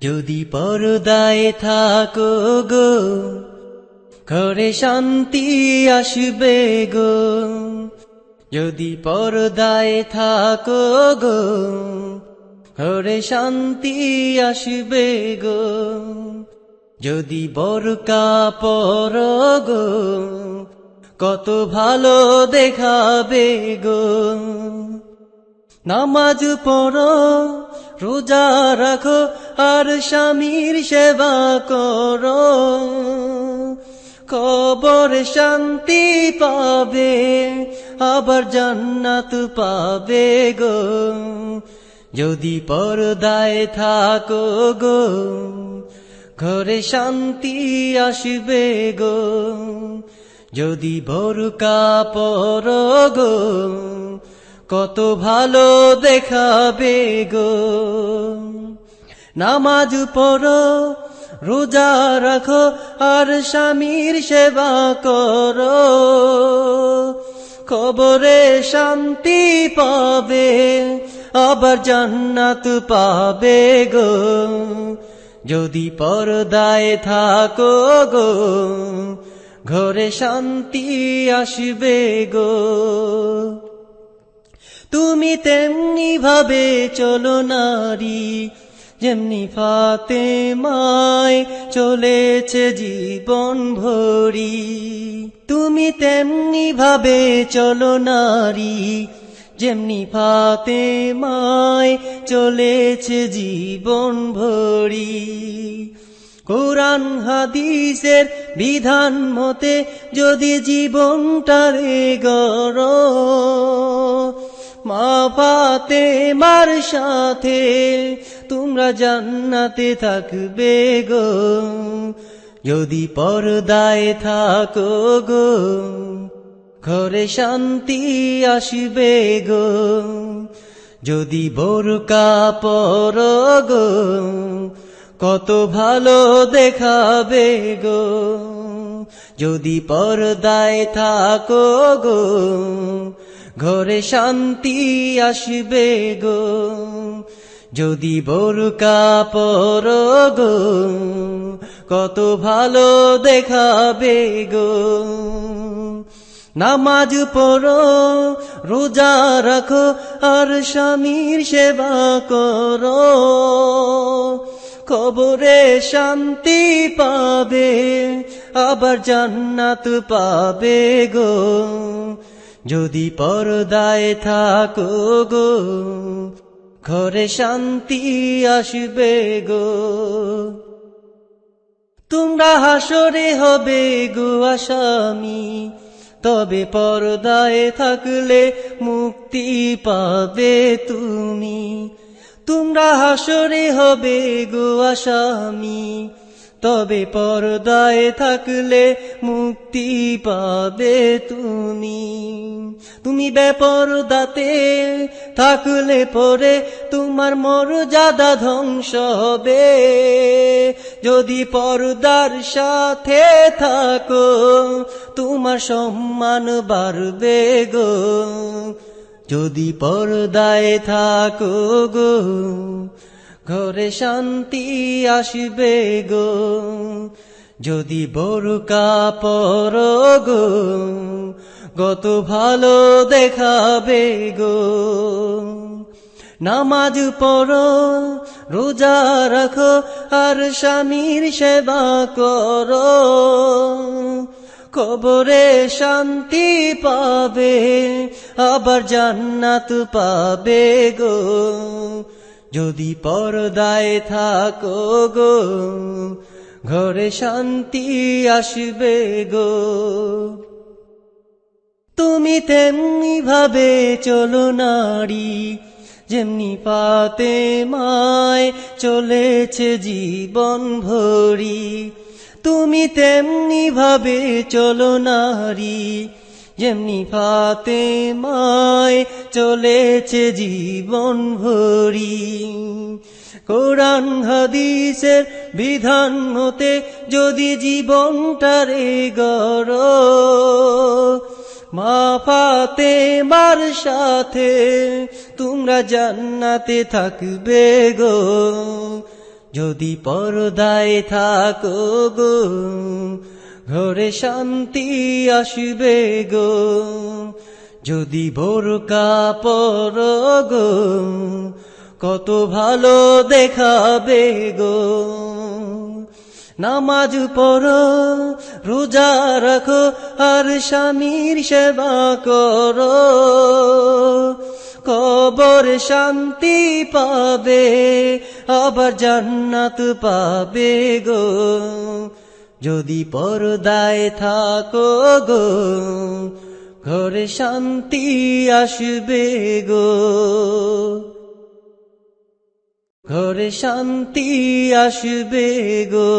যদি পর্দায় থাকো গো ঘরে শান্তি আসবে গো। যদি পর্দায় থাকো গো ঘরে শান্তি আসবে গো। যদি বোরকা পরো গো কত ভালো দেখাবে গো। নামাজ পড়ো রোজা রাখো আর স্বামীর সেবা করো, কবরে শান্তি পাবে আবার জান্নাত পাবে গো। যদি পর্দায় থাকো গো ঘরে শান্তি আসবে গো। যদি বোরকা পরো গো কত ভালো দেখাবে গো। নামাজ পড়ো রোজা রাখো আর স্বামীর সেবা করো, কবরে শান্তি পাবে আবার জান্নাত পাবে গো। যদি পর্দায় থাকো গো ঘরে শান্তি আসবে গো। তুমি তেমনি ভাবে চলো নারী যেমনি ফাতেমায় চলেছে জীবন ভরি। তুমি তেমনি ভাবে চলো নারী যেমনি ফাতেমায় চলেছে জীবন ভরি। কোরআন হাদিসের বিধান মতে যদি জীবনটারে গড়ো, মা ফাতেমার সাথে তোমরা জান্নাতে থাকবে গো। যদি পর্দায় থাকো গো ঘরে শান্তি আসবে গো। যদি বোরকা পরো গো কত ভালো দেখাবে গো। যদি পর্দায় থাকো গো ঘরে শান্তি আসবে গো। যদি বোরকা পরো গো কত ভালো দেখাবে গো। নামাজ পড়ো রোজা রাখো আর স্বামীর সেবা করো, কবরে শান্তি পাবে আবার জান্নাত পাবে গো। যদি পর্দায় থাকো গো ঘরে শান্তি আসবে গো। তোমরা হাসরে হবে গো আসামি, তবে পর্দায় থাকলে মুক্তি পাবে তুমি। তোমরা হাসরে হবে গো আসামি, তবে পর্দায় থাকলে মুক্তি পাবে তুমি। তুমি বেপরদাতে থাকলে পরে তোমার মর্যাদা ধ্বংস হবে। যদি পর্দার সাথে থাকো তোমার সম্মান বাড়বে গো। যদি পর্দায় থাকো গো ঘরে শান্তি আসবে গো। যদি বোরকা পরো গো কত ভালো দেখাবে গো। নামাজ পড়ো রোজা রাখো আর স্বামীর সেবা করো, কবরে শান্তি পাবে আবার জান্নাত পাবে গো। যদি পর্দায় থাকো গো ঘরে শান্তি আসবে গো। তুমি তেমনি ভাবে চলো নারী যেমনি ফাতেমায় চলেছে জীবন ভরি। তুমি তেমনি ভাবে চলো নারী যেমনি ফাতেমায় চলেছে জীবন ভরি। কোরআন হাদিসের বিধান মতে যদি জীবনটারে গড়ো, মা ফাতেমার সাথে তোমরা জান্নাতে থাকবে গো। যদি পর্দায় থাকো গো ঘরে শান্তি আসবে গো, যদি বোরকা পরো গো কত ভালো দেখাবে গো। নামাজ পড়ো রোজা রাখো আর স্বামীর সেবা করো, কবর শান্তি পাবে আবার জান্নাত পাবে গো, যদি পর্দায় থাকো গো ঘরে শান্তি আসবে গো, ঘরে শান্তি আসবে গো।